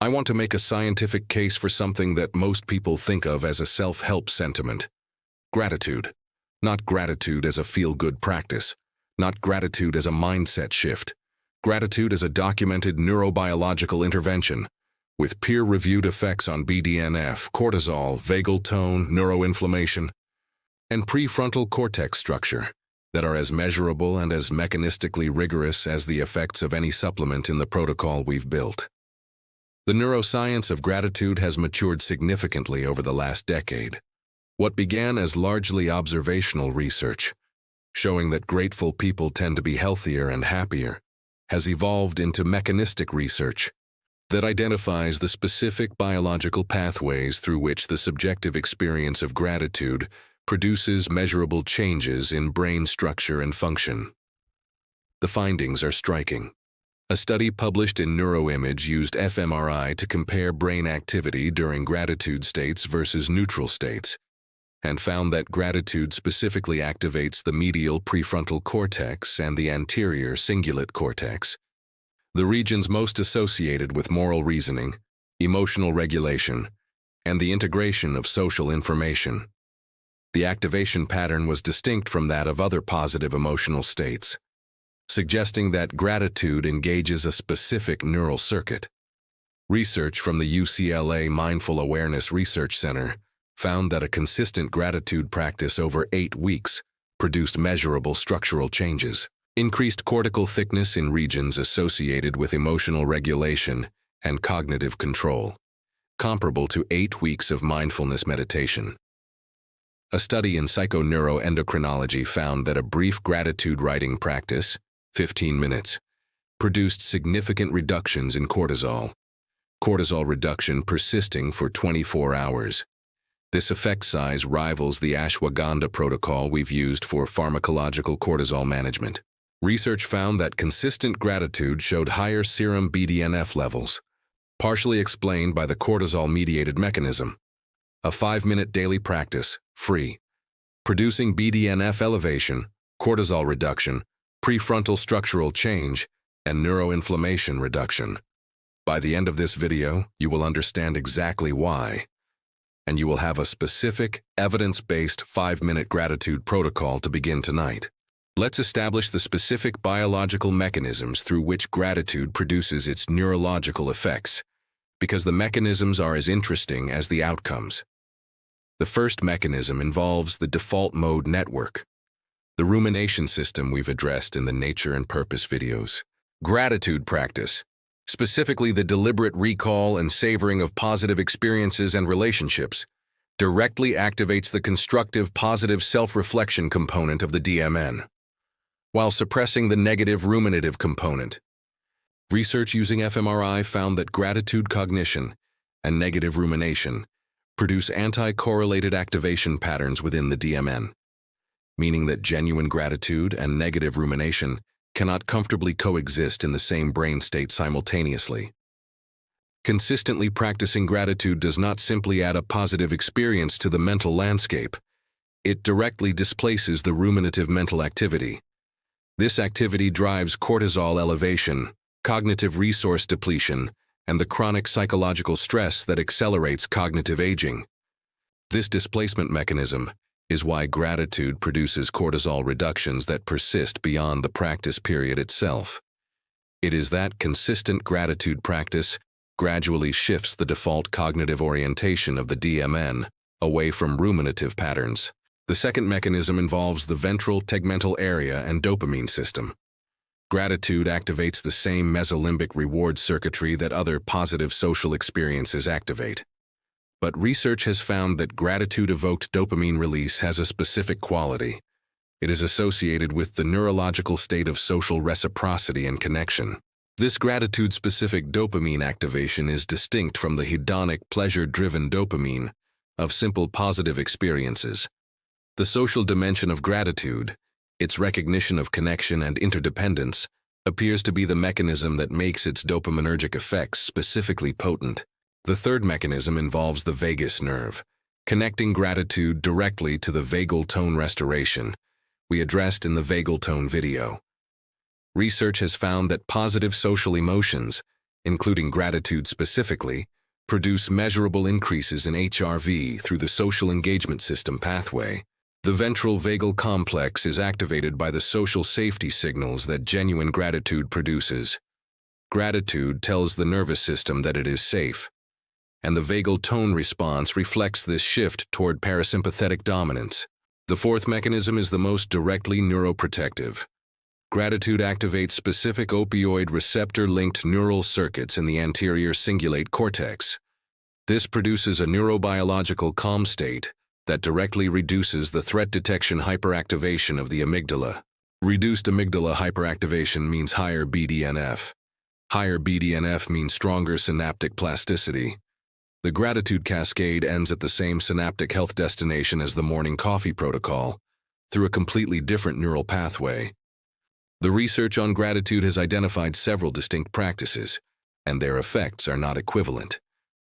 I want to make a scientific case for something that most people think of as a self-help sentiment. Gratitude. Not gratitude as a feel-good practice. Not gratitude as a mindset shift. Gratitude as a documented neurobiological intervention, with peer-reviewed effects on BDNF, cortisol, vagal tone, neuroinflammation, and prefrontal cortex structure that are as measurable and as mechanistically rigorous as the effects of any supplement in the protocol we've built. The neuroscience of gratitude has matured significantly over the last decade. What began as largely observational research, showing that grateful people tend to be healthier and happier, has evolved into mechanistic research that identifies the specific biological pathways through which the subjective experience of gratitude produces measurable changes in brain structure and function. The findings are striking. A study published in Neuroimage used fMRI to compare brain activity during gratitude states versus neutral states, and found that gratitude specifically activates the medial prefrontal cortex and the anterior cingulate cortex, the regions most associated with moral reasoning, emotional regulation, and the integration of social information. The activation pattern was distinct from that of other positive emotional states, suggesting that gratitude engages a specific neural circuit. Research from the UCLA Mindful Awareness Research Center found that a consistent gratitude practice over 8 weeks produced measurable structural changes. Increased cortical thickness in regions associated with emotional regulation and cognitive control, comparable to 8 weeks of mindfulness meditation. A study in psychoneuroendocrinology found that a brief gratitude writing practice, 15 minutes, produced significant reductions in cortisol reduction persisting for 24 hours. This effect size rivals the ashwagandha protocol we've used for pharmacological cortisol management. Research found that consistent gratitude showed higher serum BDNF levels, partially explained by the cortisol-mediated mechanism. A 5-minute daily practice, free, producing BDNF elevation, cortisol reduction, prefrontal structural change, and neuroinflammation reduction. By the end of this video, you will understand exactly why, and you will have a specific, evidence-based 5-minute gratitude protocol to begin tonight. Let's establish the specific biological mechanisms through which gratitude produces its neurological effects, because the mechanisms are as interesting as the outcomes. The first mechanism involves the default mode network, the rumination system we've addressed in the nature and purpose videos. Gratitude practice, specifically the deliberate recall and savoring of positive experiences and relationships, directly activates the constructive positive self-reflection component of the DMN, while suppressing the negative ruminative component. Research using fMRI found that gratitude cognition and negative rumination produce anti-correlated activation patterns within the DMN, meaning that genuine gratitude and negative rumination cannot comfortably coexist in the same brain state simultaneously. Consistently practicing gratitude does not simply add a positive experience to the mental landscape. It directly displaces the ruminative mental activity. This activity drives cortisol elevation, cognitive resource depletion, and the chronic psychological stress that accelerates cognitive aging. This displacement mechanism is why gratitude produces cortisol reductions that persist beyond the practice period itself. It is that consistent gratitude practice gradually shifts the default cognitive orientation of the DMN away from ruminative patterns. The second mechanism involves the ventral tegmental area and dopamine system. Gratitude activates the same mesolimbic reward circuitry that other positive social experiences activate. But research has found that gratitude-evoked dopamine release has a specific quality. It is associated with the neurological state of social reciprocity and connection. This gratitude-specific dopamine activation is distinct from the hedonic, pleasure-driven dopamine of simple positive experiences. The social dimension of gratitude, its recognition of connection and interdependence, appears to be the mechanism that makes its dopaminergic effects specifically potent. The third mechanism involves the vagus nerve, connecting gratitude directly to the vagal tone restoration we addressed in the vagal tone video. Research has found that positive social emotions including gratitude specifically, produce measurable increases in HRV through the social engagement system pathway. The ventral vagal complex is activated by the social safety signals that genuine gratitude produces. Gratitude tells the nervous system that it is safe, and the vagal tone response reflects this shift toward parasympathetic dominance. The fourth mechanism is the most directly neuroprotective. Gratitude activates specific opioid receptor-linked neural circuits in the anterior cingulate cortex. This produces a neurobiological calm state that directly reduces the threat detection hyperactivation of the amygdala. Reduced amygdala hyperactivation means higher BDNF. Higher BDNF means stronger synaptic plasticity. The gratitude cascade ends at the same synaptic health destination as the morning coffee protocol, through a completely different neural pathway. The research on gratitude has identified several distinct practices, and their effects are not equivalent.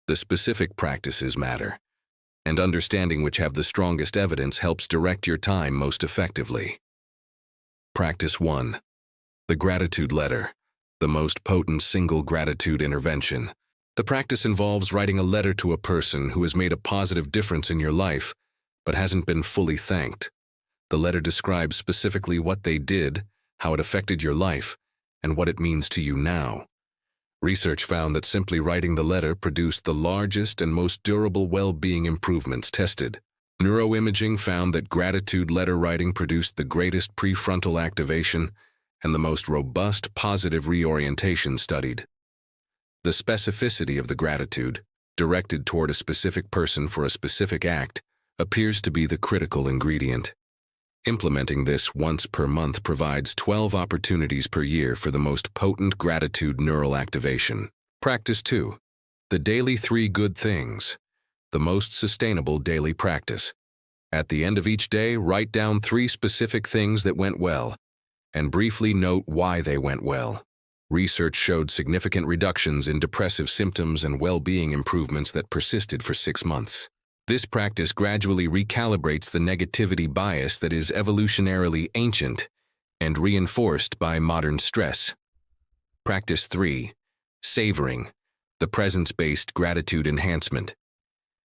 The specific practices matter, and understanding which have the strongest evidence helps direct your time most effectively. Practice 1. The gratitude letter, the most potent single gratitude intervention. The practice involves writing a letter to a person who has made a positive difference in your life, but hasn't been fully thanked. The letter describes specifically what they did, how it affected your life, and what it means to you now. Research found that simply writing the letter produced the largest and most durable well-being improvements tested. Neuroimaging found that gratitude letter writing produced the greatest prefrontal activation and the most robust positive reorientation studied. The specificity of the gratitude, directed toward a specific person for a specific act, appears to be the critical ingredient. Implementing this once per month provides 12 opportunities per year for the most potent gratitude neural activation. Practice 2. The daily 3 good things. The most sustainable daily practice. At the end of each day, write down 3 specific things that went well, and briefly note why they went well. Research showed significant reductions in depressive symptoms and well-being improvements that persisted for 6 months. This practice gradually recalibrates the negativity bias that is evolutionarily ancient and reinforced by modern stress. Practice 3. Savoring, the presence-based gratitude enhancement.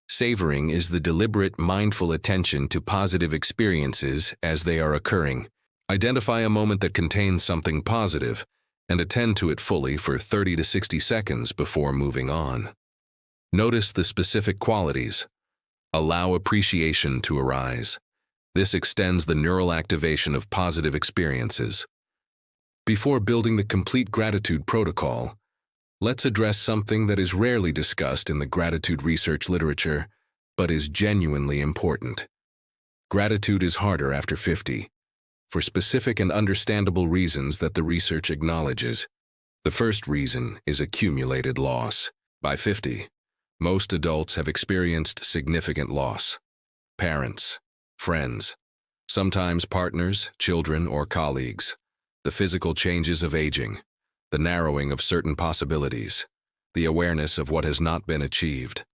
Savoring is the deliberate, mindful attention to positive experiences as they are occurring. Identify a moment that contains something positive and attend to it fully for 30 to 60 seconds before moving on. Notice the specific qualities. Allow appreciation to arise. This extends the neural activation of positive experiences. Before building the complete gratitude protocol, let's address something that is rarely discussed in the gratitude research literature, but is genuinely important. Gratitude is harder after 50, for specific and understandable reasons that the research acknowledges. The first reason is accumulated loss. By 50, most adults have experienced significant loss. Parents, friends, sometimes partners, children, or colleagues. The physical changes of aging, the narrowing of certain possibilities, the awareness of what has not been achieved.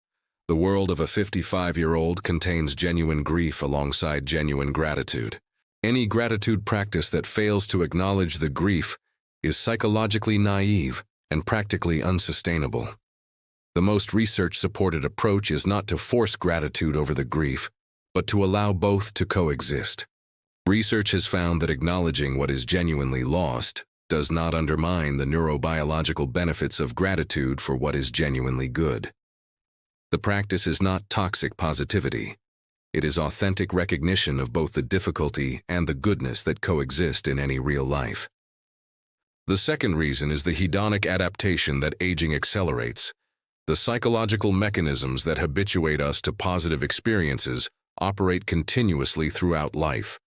The world of a 55-year-old contains genuine grief alongside genuine gratitude. Any gratitude practice that fails to acknowledge the grief is psychologically naive and practically unsustainable. The most research-supported approach is not to force gratitude over the grief, but to allow both to coexist. Research has found that acknowledging what is genuinely lost does not undermine the neurobiological benefits of gratitude for what is genuinely good. The practice is not toxic positivity. It is authentic recognition of both the difficulty and the goodness that coexist in any real life. The second reason is the hedonic adaptation that aging accelerates. The psychological mechanisms that habituate us to positive experiences operate continuously throughout life.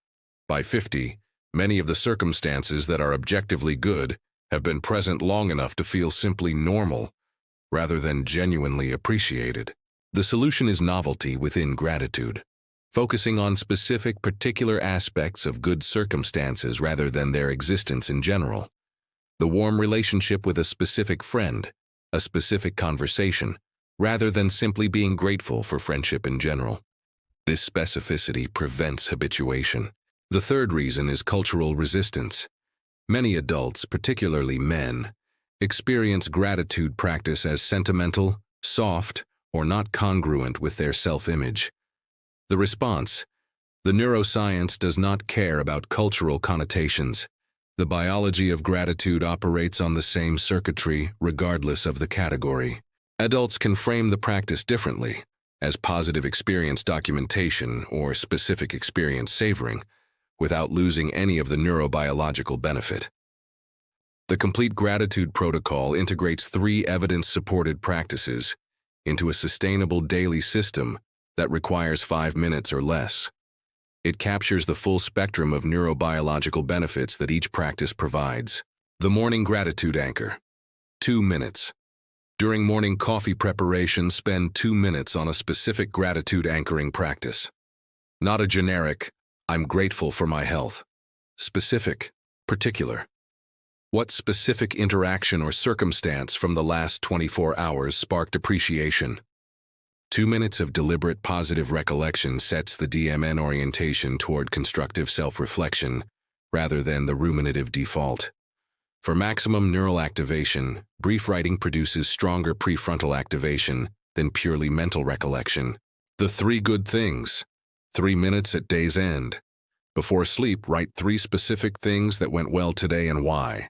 By 50, many of the circumstances that are objectively good have been present long enough to feel simply normal, rather than genuinely appreciated. The solution is novelty within gratitude, focusing on specific particular aspects of good circumstances rather than their existence in general. The warm relationship with a specific friend, a specific conversation, rather than simply being grateful for friendship in general. This specificity prevents habituation. The third reason is cultural resistance. Many adults, particularly men, experience gratitude practice as sentimental, soft, or not congruent with their self-image. The response: the neuroscience does not care about cultural connotations. The biology of gratitude operates on the same circuitry regardless of the category. Adults can frame the practice differently, as positive experience documentation or specific experience savoring, without losing any of the neurobiological benefit. The complete gratitude protocol integrates 3 evidence-supported practices into a sustainable daily system that requires 5 minutes or less. It captures the full spectrum of neurobiological benefits that each practice provides. The morning gratitude anchor. 2 minutes. During morning coffee preparation, spend 2 minutes on a specific gratitude anchoring practice. Not a generic, "I'm grateful for my health." Specific, particular. What specific interaction or circumstance from the last 24 hours sparked appreciation? 2 minutes of deliberate positive recollection sets the DMN orientation toward constructive self-reflection rather than the ruminative default. For maximum neural activation, brief writing produces stronger prefrontal activation than purely mental recollection. The 3 good things. 3 minutes at day's end. Before sleep, write 3 specific things that went well today and why.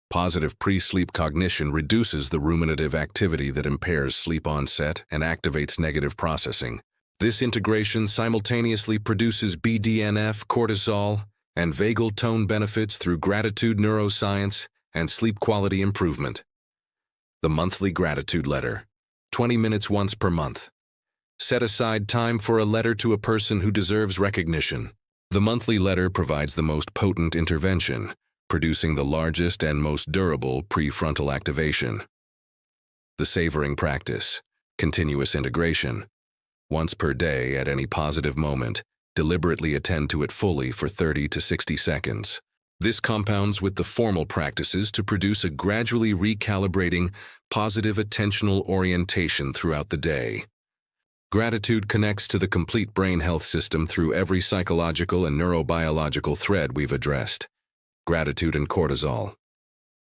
Positive pre-sleep cognition reduces the ruminative activity that impairs sleep onset and activates negative processing. This integration simultaneously produces BDNF, cortisol, and vagal tone benefits through gratitude neuroscience and sleep quality improvement. The monthly gratitude letter. 20 minutes once per month. Set aside time for a letter to a person who deserves recognition. The monthly letter provides the most potent intervention, producing the largest and most durable prefrontal activation. The savoring practice. Continuous integration. Once per day at any positive moment, deliberately attend to it fully for 30 to 60 seconds. This compounds with the formal practices to produce a gradually recalibrating, positive attentional orientation throughout the day. Gratitude connects to the complete brain health system through every psychological and neurobiological thread we've addressed. Gratitude and cortisol.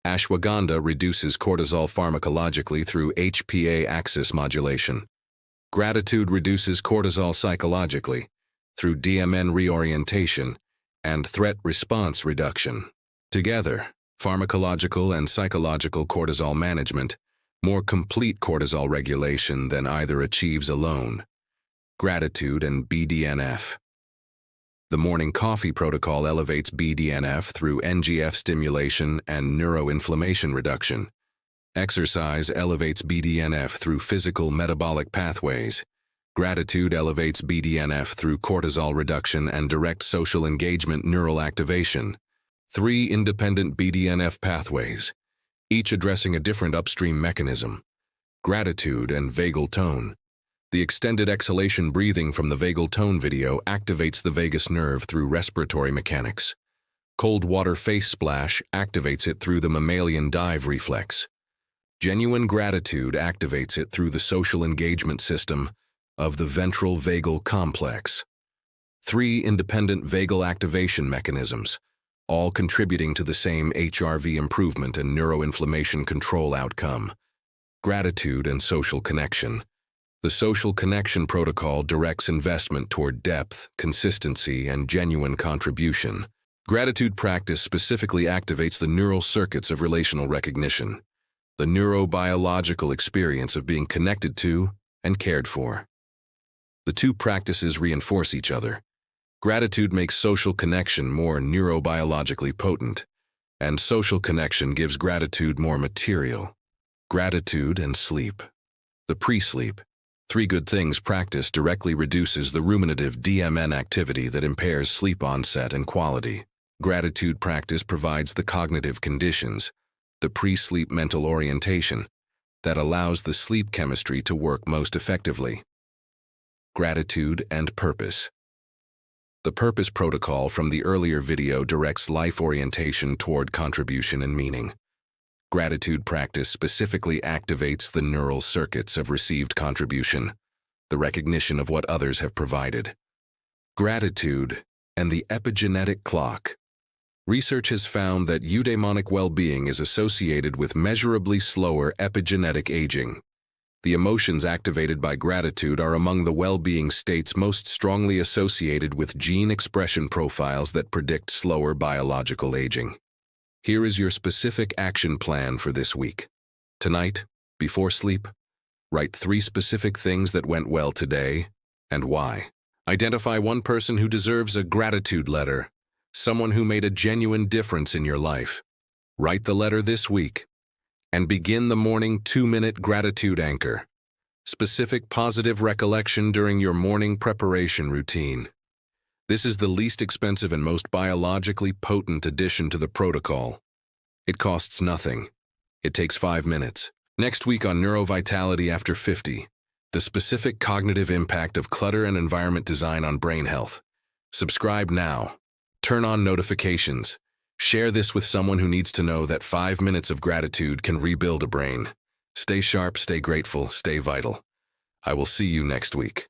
Ashwagandha reduces cortisol pharmacologically through HPA axis modulation. Gratitude reduces cortisol psychologically through DMN reorientation and threat response reduction. Together, pharmacological and psychological cortisol management, more complete cortisol regulation than either achieves alone. Gratitude and BDNF. The morning coffee protocol elevates BDNF through NGF stimulation and neuroinflammation reduction. Exercise elevates BDNF through physical metabolic pathways. Gratitude elevates BDNF through cortisol reduction and direct social engagement neural activation. 3 independent BDNF pathways, each addressing a different upstream mechanism. Gratitude and vagal tone. The extended exhalation breathing from the vagal tone video activates the vagus nerve through respiratory mechanics. Cold water face splash activates it through the mammalian dive reflex. Genuine gratitude activates it through the social engagement system of the ventral vagal complex. 3 independent vagal activation mechanisms, all contributing to the same HRV improvement and neuroinflammation control outcome. Gratitude and social connection. The social connection protocol directs investment toward depth, consistency, and genuine contribution. Gratitude practice specifically activates the neural circuits of relational recognition, the neurobiological experience of being connected to and cared for. The 2 practices reinforce each other. Gratitude makes social connection more neurobiologically potent, and social connection gives gratitude more material. Gratitude and sleep. The pre-sleep. 3 good things practice directly reduces the ruminative DMN activity that impairs sleep onset and quality. Gratitude practice provides the cognitive conditions, the pre-sleep mental orientation, that allows the sleep chemistry to work most effectively. Gratitude and purpose. The purpose protocol from the earlier video directs life orientation toward contribution and meaning. Gratitude practice specifically activates the neural circuits of received contribution, the recognition of what others have provided. Gratitude and the epigenetic clock. Research has found that eudaimonic well-being is associated with measurably slower epigenetic aging. The emotions activated by gratitude are among the well-being states most strongly associated with gene expression profiles that predict slower biological aging. Here is your specific action plan for this week. Tonight, before sleep, write 3 specific things that went well today and why. Identify one person who deserves a gratitude letter, someone who made a genuine difference in your life. Write the letter this week and begin the morning 2-minute gratitude anchor. Specific positive recollection during your morning preparation routine. This is the least expensive and most biologically potent addition to the protocol. It costs nothing. It takes 5 minutes. Next week on Neurovitality After 50, the specific cognitive impact of clutter and environment design on brain health. Subscribe now. Turn on notifications. Share this with someone who needs to know that 5 minutes of gratitude can rebuild a brain. Stay sharp, stay grateful, stay vital. I will see you next week.